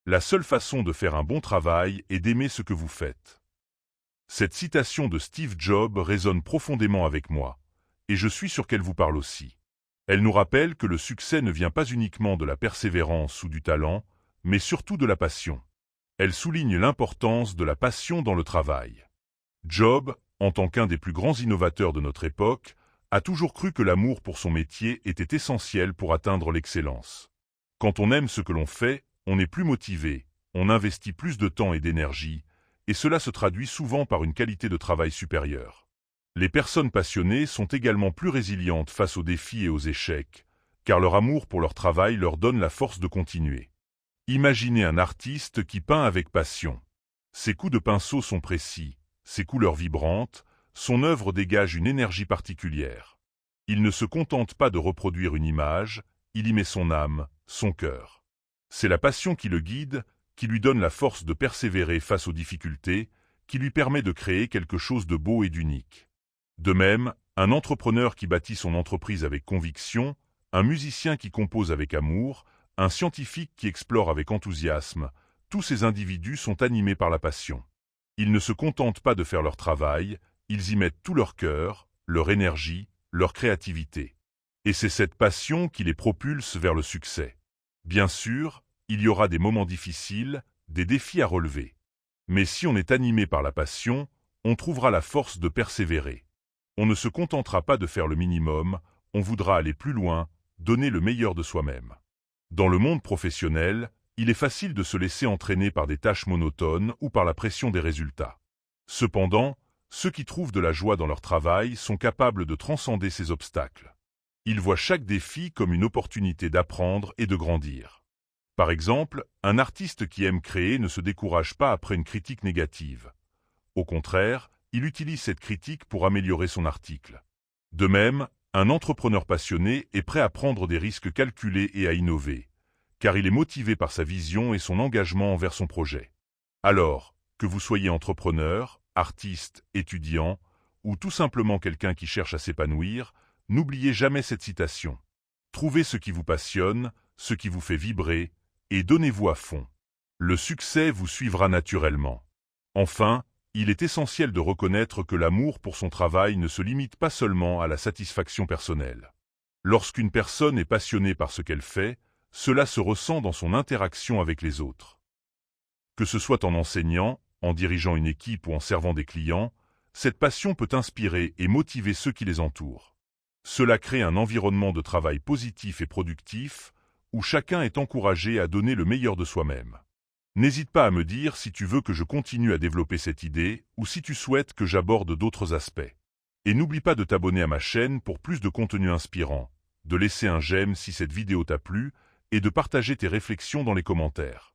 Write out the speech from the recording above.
La seule façon de faire un bon travail est d'aimer ce que vous faites. Cette citation de Steve Jobs résonne profondément avec moi, et je suis sûr qu'elle vous parle aussi. Elle nous rappelle que le succès ne vient pas uniquement de la persévérance ou du talent, mais surtout de la passion. Elle souligne l'importance de la passion dans le travail. Jobs, en tant qu'un des plus grands innovateurs de notre époque, a toujours cru que l'amour pour son métier était essentiel pour atteindre l'excellence. Quand on aime ce que l'on fait, on est plus motivé, on investit plus de temps et d'énergie, et cela se traduit souvent par une qualité de travail supérieure. Les personnes passionnées sont également plus résilientes face aux défis et aux échecs, car leur amour pour leur travail leur donne la force de continuer. Imaginez un artiste qui peint avec passion. Ses coups de pinceau sont précis, ses couleurs vibrantes, son œuvre dégage une énergie particulière. Il ne se contente pas de reproduire une image, il y met son âme, son cœur. C'est la passion qui le guide, qui lui donne la force de persévérer face aux difficultés, qui lui permet de créer quelque chose de beau et d'unique. De même, un entrepreneur qui bâtit son entreprise avec conviction, un musicien qui compose avec amour, un scientifique qui explore avec enthousiasme, tous ces individus sont animés par la passion. Ils ne se contentent pas de faire leur travail, ils y mettent tout leur cœur, leur énergie, leur créativité. Et c'est cette passion qui les propulse vers le succès. Bien sûr, il y aura des moments difficiles, des défis à relever. Mais si on est animé par la passion, on trouvera la force de persévérer. On ne se contentera pas de faire le minimum, on voudra aller plus loin, donner le meilleur de soi-même. Dans le monde professionnel, il est facile de se laisser entraîner par des tâches monotones ou par la pression des résultats. Cependant, ceux qui trouvent de la joie dans leur travail sont capables de transcender ces obstacles. Ils voient chaque défi comme une opportunité d'apprendre et de grandir. Par exemple, un artiste qui aime créer ne se décourage pas après une critique négative. Au contraire, il utilise cette critique pour améliorer son article. De même, un entrepreneur passionné est prêt à prendre des risques calculés et à innover, car il est motivé par sa vision et son engagement envers son projet. Alors, que vous soyez entrepreneur, artiste, étudiant, ou tout simplement quelqu'un qui cherche à s'épanouir, n'oubliez jamais cette citation. Trouvez ce qui vous passionne, ce qui vous fait vibrer, et donnez-vous à fond. Le succès vous suivra naturellement. Enfin, il est essentiel de reconnaître que l'amour pour son travail ne se limite pas seulement à la satisfaction personnelle. Lorsqu'une personne est passionnée par ce qu'elle fait, cela se ressent dans son interaction avec les autres. Que ce soit en enseignant, en dirigeant une équipe ou en servant des clients, cette passion peut inspirer et motiver ceux qui les entourent. Cela crée un environnement de travail positif et productif, où chacun est encouragé à donner le meilleur de soi-même. N'hésite pas à me dire si tu veux que je continue à développer cette idée ou si tu souhaites que j'aborde d'autres aspects. Et n'oublie pas de t'abonner à ma chaîne pour plus de contenu inspirant, de laisser un j'aime si cette vidéo t'a plu et de partager tes réflexions dans les commentaires.